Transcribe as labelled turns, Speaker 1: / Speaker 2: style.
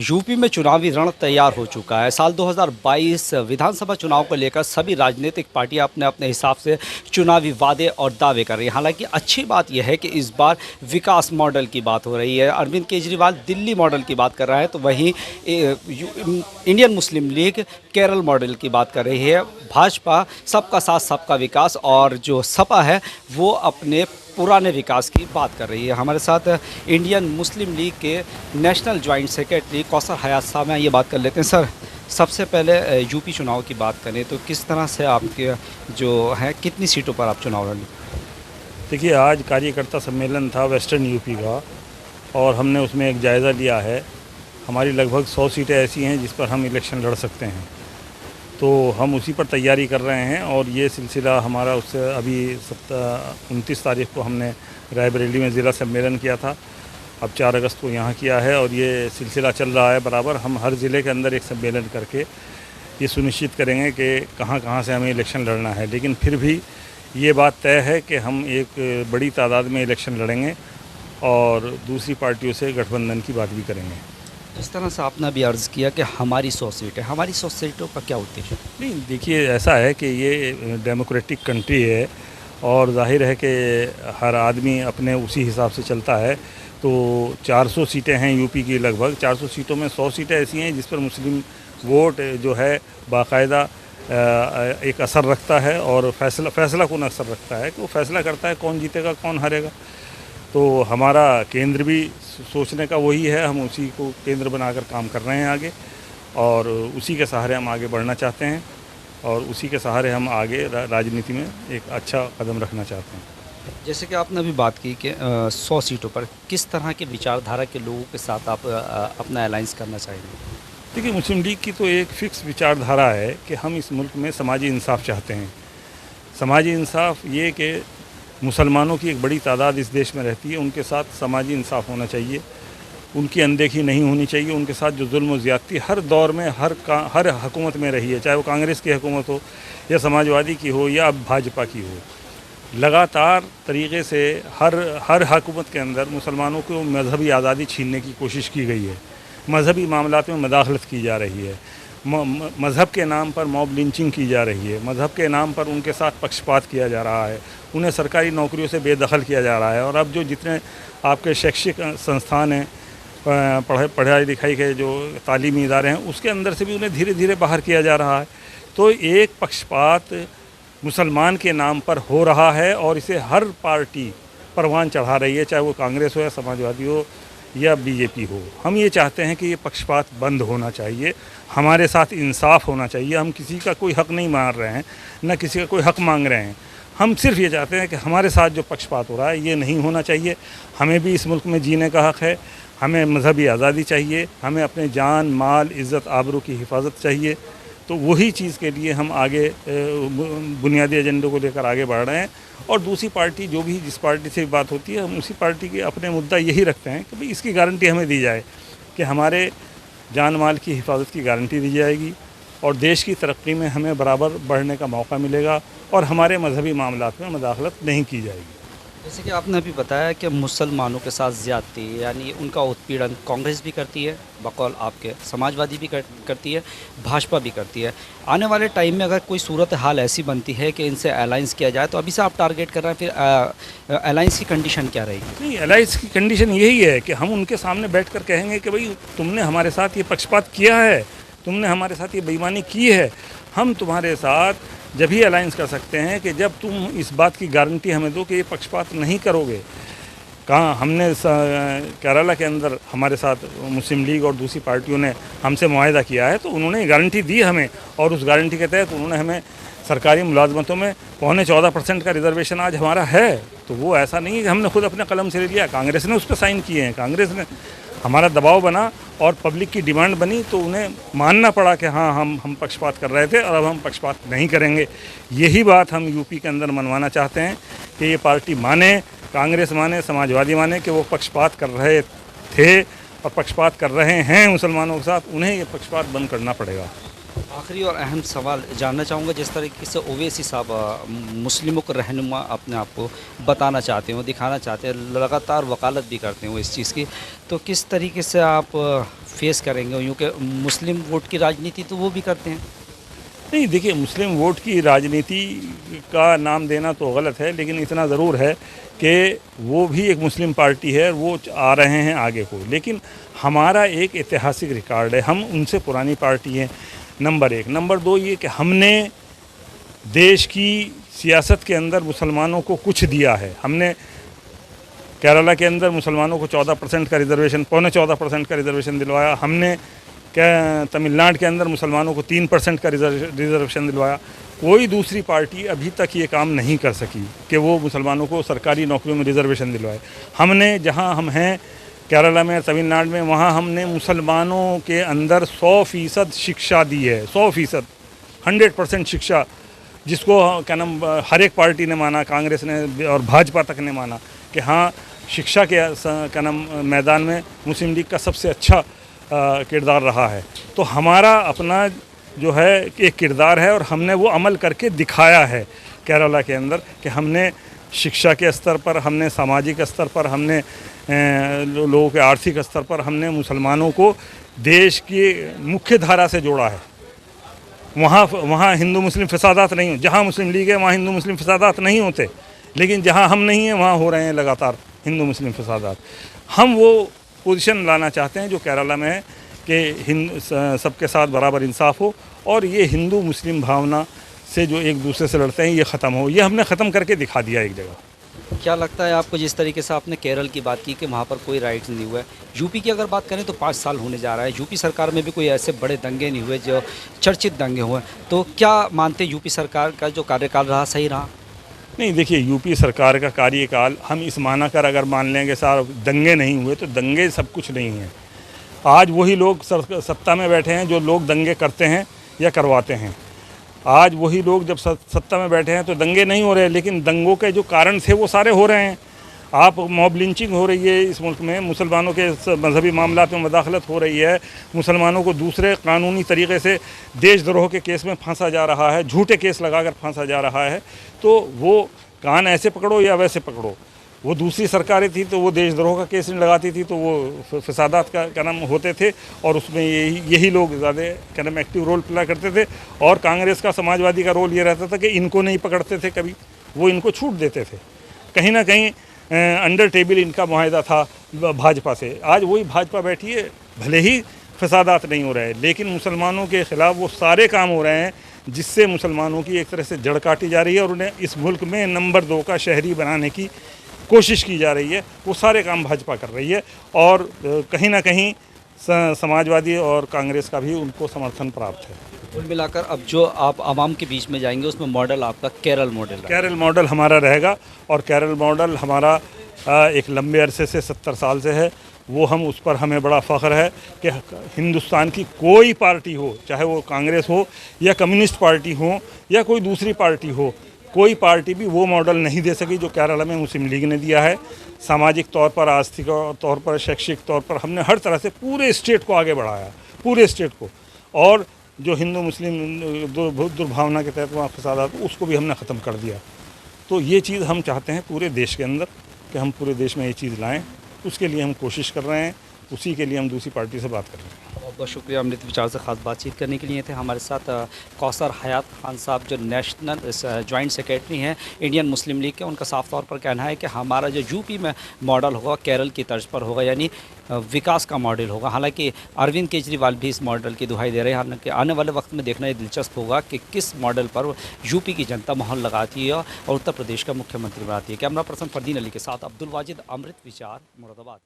Speaker 1: UP में चुनावी रण तैयार हो चुका है। साल 2022 विधानसभा चुनाव को लेकर सभी राजनीतिक पार्टियां अपने अपने हिसाब से चुनावी वादे और दावे कर रही हैं। हालांकि अच्छी बात यह है कि इस बार विकास मॉडल की बात हो रही है। अरविंद केजरीवाल दिल्ली मॉडल की बात कर रहा है, तो वहीं Indian Muslim league Kerala model की बात कर रही है। भाजपा सबका साथ सबका विकास और जो सपा है वो अपने पुराने विकास की बात कर रही है। हमारे साथ इंडियन मुस्लिम लीग के नेशनल जॉइंट सेक्रेटरी कौसर हयात साहब हैं, ये बात कर लेते हैं। सर, सबसे पहले यूपी चुनाव की बात करें तो किस तरह से आपके जो है कितनी सीटों पर आप चुनाव लड़ें?
Speaker 2: देखिए, आज कार्यकर्ता सम्मेलन था वेस्टर्न यूपी का और हमने उसमें एक जायज़ा लिया है। हमारी लगभग 100 सीटें ऐसी हैं जिस पर हम इलेक्शन लड़ सकते हैं, तो हम उसी पर तैयारी कर रहे हैं। और ये सिलसिला हमारा उससे अभी 29 तारीख को हमने रायबरेली में ज़िला सम्मेलन किया था, अब 4 अगस्त को यहाँ किया है और ये सिलसिला चल रहा है बराबर। हम हर ज़िले के अंदर एक सम्मेलन करके ये सुनिश्चित करेंगे कि कहाँ कहाँ से हमें इलेक्शन लड़ना है। लेकिन फिर भी ये बात तय है कि हम एक बड़ी तादाद में इलेक्शन लड़ेंगे और दूसरी पार्टियों से गठबंधन की बात भी करेंगे।
Speaker 1: जिस तरह से आपने अभी अर्ज़ किया कि हमारी 100 सीटें, हमारी 100 सीटों का क्या उद्देश्य है?
Speaker 2: नहीं, देखिए, ऐसा है कि ये डेमोक्रेटिक कंट्री है और जाहिर है कि हर आदमी अपने उसी हिसाब से चलता है। तो 400 सीटें हैं यूपी की, लगभग 400 सीटों में 100 सीटें ऐसी हैं जिस पर मुस्लिम वोट जो है बाकायदा एक असर रखता है और फैसला कौन असर रखता है कि वो फैसला करता है कौन जीतेगा कौन हारेगा। तो हमारा केंद्र भी सोचने का वही है, हम उसी को केंद्र बनाकर काम कर रहे हैं आगे और उसी के सहारे हम आगे बढ़ना चाहते हैं और उसी के सहारे हम आगे राजनीति में एक अच्छा कदम रखना चाहते हैं।
Speaker 1: जैसे कि आपने अभी बात की कि 100 सीटों पर किस तरह की विचारधारा के लोगों के साथ आप अपना अलायंस करना चाहेंगे?
Speaker 2: देखिए, मुस्लिम लीग की तो एक फ़िक्स विचारधारा है कि हम इस मुल्क में समाजी इंसाफ चाहते हैं। समाजी इंसाफ ये कि मुसलमानों की एक बड़ी तादाद इस देश में रहती है, उनके साथ समाजी इंसाफ होना चाहिए, उनकी अनदेखी नहीं होनी चाहिए। उनके साथ जो जुल्म और ज़्यादती हर दौर में हर हुकूमत में रही है, चाहे वो कांग्रेस की हुकूमत हो या समाजवादी की हो या अब भाजपा की हो, लगातार तरीक़े से हर हुकूमत के अंदर मुसलमानों को मजहबी आज़ादी छीनने की कोशिश की गई है, मजहबी मामलात में मदाखलत की जा रही है, मज़हब के नाम पर मॉब लिंचिंग की जा रही है, मज़हब के नाम पर उनके साथ पक्षपात किया जा रहा है, उन्हें सरकारी नौकरियों से बेदखल किया जा रहा है। और अब जो जितने आपके शैक्षिक संस्थान हैं, पढ़ाई लिखाई के जो तालीमी इदारे हैं, उसके अंदर से भी उन्हें धीरे धीरे बाहर किया जा रहा है। तो एक पक्षपात मुसलमान के नाम पर हो रहा है और इसे हर पार्टी परवान चढ़ा रही है, चाहे वो कांग्रेस हो या समाजवादी हो या बीजेपी हो। हम ये चाहते हैं कि ये पक्षपात बंद होना चाहिए, हमारे साथ इंसाफ होना चाहिए। हम किसी का कोई हक़ नहीं मार रहे हैं, न किसी का कोई हक़ मांग रहे हैं। हम सिर्फ ये चाहते हैं कि हमारे साथ जो पक्षपात हो रहा है ये नहीं होना चाहिए। हमें भी इस मुल्क में जीने का हक़ है, हमें मजहबी आज़ादी चाहिए, हमें अपने जान माल इज़्ज़त आबरू की हिफाजत चाहिए। तो वही चीज़ के लिए हम आगे बुनियादी एजेंडे को लेकर आगे बढ़ रहे हैं। और दूसरी पार्टी जो भी जिस पार्टी से बात होती है, हम उसी पार्टी के अपने मुद्दा यही रखते हैं कि भाई इसकी गारंटी हमें दी जाए कि हमारे जान माल की हिफाजत की गारंटी दी जाएगी और देश की तरक्की में हमें बराबर बढ़ने का मौका मिलेगा और हमारे मजहबी मामलात में मदाखलत नहीं की जाएगी।
Speaker 1: जैसे कि आपने अभी बताया कि मुसलमानों के साथ ज़्यादती यानी उनका उत्पीड़न कांग्रेस भी करती है, बकौल आपके समाजवादी भी करती है, भाजपा भी करती है। आने वाले टाइम में अगर कोई सूरत हाल ऐसी बनती है कि इनसे अलायंस किया जाए, तो अभी से आप टारगेट कर रहे हैं, फिर अलायंस की कंडीशन क्या रहेगी?
Speaker 2: नहीं, अलायंस की कंडीशन यही है कि हम उनके सामने बैठकर कहेंगे कि भाई तुमने हमारे साथ ये पक्षपात किया है, तुमने हमारे साथ ये बेईमानी की है, हम तुम्हारे साथ जब ही अलायंस कर सकते हैं कि जब तुम इस बात की गारंटी हमें दो कि ये पक्षपात नहीं करोगे। कहाँ हमने केरला के अंदर हमारे साथ मुस्लिम लीग और दूसरी पार्टियों ने हमसे मुआहदा किया है, तो उन्होंने गारंटी दी हमें और उस गारंटी के तहत उन्होंने हमें सरकारी मुलाजमतों में 14.25% का रिजर्वेशन आज हमारा है। तो वो ऐसा नहीं है कि हमने खुद अपने कलम से ले लिया, कांग्रेस ने उस पर साइन किए हैं, कांग्रेस ने हमारा दबाव बना और पब्लिक की डिमांड बनी तो उन्हें मानना पड़ा कि हाँ हम पक्षपात कर रहे थे और अब हम पक्षपात नहीं करेंगे। यही बात हम यूपी के अंदर मनवाना चाहते हैं कि ये पार्टी माने, कांग्रेस माने, समाजवादी माने कि वो पक्षपात कर रहे थे और पक्षपात कर रहे हैं मुसलमानों के साथ, उन्हें ये पक्षपात बंद करना पड़ेगा।
Speaker 1: आखिरी और अहम सवाल जानना चाहूँगा, जिस तरीके से ओवैसी साहब मुस्लिमों को रहनुमा अपने आप को बताना चाहते हो, दिखाना चाहते हैं, लगातार वकालत भी करते हैं वो इस चीज़ की, तो किस तरीके से आप फेस करेंगे? यूँ कि मुस्लिम वोट की राजनीति तो वो भी करते हैं।
Speaker 2: नहीं, देखिए, मुस्लिम वोट की राजनीति का नाम देना तो गलत है, लेकिन इतना ज़रूर है कि वो भी एक मुस्लिम पार्टी है, वो आ रहे हैं आगे को। लेकिन हमारा एक ऐतिहासिक रिकॉर्ड है, हम उनसे पुरानी पार्टी हैं, नंबर एक। नंबर दो ये कि हमने देश की सियासत के अंदर मुसलमानों को कुछ दिया है। हमने केरला के अंदर मुसलमानों को 14% का रिजर्वेशन, पौने 14% का रिजर्वेशन दिलवाया। हमने क्या तमिलनाडु के अंदर मुसलमानों को 3% का रिजर्वेशन दिलवाया। कोई दूसरी पार्टी अभी तक ये काम नहीं कर सकी कि वो मुसलमानों को सरकारी नौकरियों में रिजर्वेशन दिलवाए। हमने, जहाँ हम हैं केरला में, तमिलनाडु में, वहाँ हमने मुसलमानों के अंदर 100% शिक्षा दी है। 100%, 100% शिक्षा, जिसको क्या नाम हर एक पार्टी ने माना, कांग्रेस ने और भाजपा तक ने माना कि हाँ, शिक्षा के क्या नाम मैदान में मुस्लिम लीग का सबसे अच्छा किरदार रहा है। तो हमारा अपना जो है एक किरदार है और हमने वो अमल करके दिखाया है केरला के अंदर कि हमने शिक्षा के स्तर पर, हमने सामाजिक स्तर पर, हमने लोगों के आर्थिक स्तर पर हमने मुसलमानों को देश की मुख्य धारा से जोड़ा है। वहाँ हिंदू मुस्लिम फसादात नहीं हो। जहाँ मुस्लिम लीग है वहाँ हिंदू मुस्लिम फसादात नहीं होते, लेकिन जहाँ हम नहीं हैं वहाँ हो रहे हैं लगातार हिंदू मुस्लिम फसादात। हम वो पोजीशन लाना चाहते हैं जो केरला में है कि सबके साथ बराबर इंसाफ हो और ये हिंदू मुस्लिम भावना से जो एक दूसरे से लड़ते हैं ये ख़त्म हो। ये हमने ख़त्म करके दिखा दिया एक जगह।
Speaker 1: क्या लगता है आपको, जिस तरीके से आपने केरल की बात की कि वहाँ पर कोई राइट्स नहीं हुआ है, यूपी की अगर बात करें तो 5 साल होने जा रहा है, यूपी सरकार में भी कोई ऐसे बड़े दंगे नहीं हुए जो चर्चित दंगे हुए, तो क्या मानते यूपी सरकार का जो कार्यकाल रहा सही रहा?
Speaker 2: नहीं, देखिए, यूपी सरकार का कार्यकाल हम इस माना कर अगर मान लेंगे सार दंगे नहीं हुए, तो दंगे सब कुछ नहीं हैं। आज वही लोग सत्ता में बैठे हैं जो लोग दंगे करते हैं या करवाते हैं। आज वही लोग जब सत्ता में बैठे हैं तो दंगे नहीं हो रहे, लेकिन दंगों के जो कारण थे वो सारे हो रहे हैं। आप मॉब लिंचिंग हो रही है इस मुल्क में, मुसलमानों के मजहबी मामलात में मुदाखलत हो रही है, मुसलमानों को दूसरे कानूनी तरीके से देशद्रोह के केस में फांसा जा रहा है, झूठे केस लगाकर फांसा जा रहा है। तो वो कान ऐसे पकड़ो या वैसे पकड़ो। वो दूसरी सरकारें थी तो वो देशद्रोह का केस नहीं लगाती थी, तो वो फसादात का क्या नाम होते थे और उसमें यही लोग ज़्यादा क्या नाम एक्टिव रोल प्ले करते थे। और कांग्रेस का, समाजवादी का रोल ये रहता था कि इनको नहीं पकड़ते थे कभी, वो इनको छूट देते थे। कहीं ना कहीं अंडर टेबल इनका मुआहदा था भाजपा से। आज वही भाजपा बैठी है, भले ही फसादात नहीं हो रहे हैं, लेकिन मुसलमानों के ख़िलाफ़ वो सारे काम हो रहे हैं जिससे मुसलमानों की एक तरह से जड़ काटी जा रही है और उन्हें इस मुल्क में नंबर 2 का शहरी बनाने की कोशिश की जा रही है। वो सारे काम भाजपा कर रही है और कहीं ना कहीं समाजवादी और कांग्रेस का भी उनको समर्थन प्राप्त है।
Speaker 1: कुल मिलाकर अब जो आप आवाम के बीच में जाएंगे उसमें मॉडल आपका केरल मॉडल है।
Speaker 2: केरल मॉडल हमारा रहेगा और केरल मॉडल हमारा एक लंबे अरसे से 70 साल से है। वो हम उस पर हमें बड़ा फ़ख्र है कि हिंदुस्तान की कोई पार्टी हो, चाहे वो कांग्रेस हो या कम्युनिस्ट पार्टी हो या कोई दूसरी पार्टी हो, कोई पार्टी भी वो मॉडल नहीं दे सकी जो केरला में मुस्लिम लीग ने दिया है। सामाजिक तौर पर, आर्थिक तौर पर, शैक्षिक तौर पर हमने हर तरह से पूरे स्टेट को आगे बढ़ाया, पूरे स्टेट को। और जो हिंदू मुस्लिम दुर्भावना के तहत वहाँ फसादात उसको भी हमने ख़त्म कर दिया। तो ये चीज़ हम चाहते हैं पूरे देश के अंदर कि हम पूरे देश में ये चीज़ लाएँ, उसके लिए हम कोशिश कर रहे हैं, उसी के लिए हम दूसरी पार्टी से बात कर रहे हैं।
Speaker 1: बहुत बहुत शुक्रिया अमृत विचार से ख़ास बातचीत करने के लिए थे। हमारे साथ कौसर हयात खान साहब जो नेशनल जॉइंट सेक्रेटरी हैं इंडियन मुस्लिम लीग के। उनका साफ तौर पर कहना है कि हमारा जो यूपी में मॉडल होगा केरल की तर्ज पर होगा, यानी विकास का मॉडल होगा। हालांकि अरविंद केजरीवाल भी इस मॉडल की दुहाई दे रहे हैं। हालांकि आने वाले वक्त में देखना ये दिलचस्प होगा कि किस मॉडल पर यूपी की जनता मोहर लगाती है और उत्तर प्रदेश का मुख्यमंत्री बनाती है। कैमरा पर्सन फरदीन अली के साथ अब्दुल वाजिद, अमृत विचार, मुरादाबाद।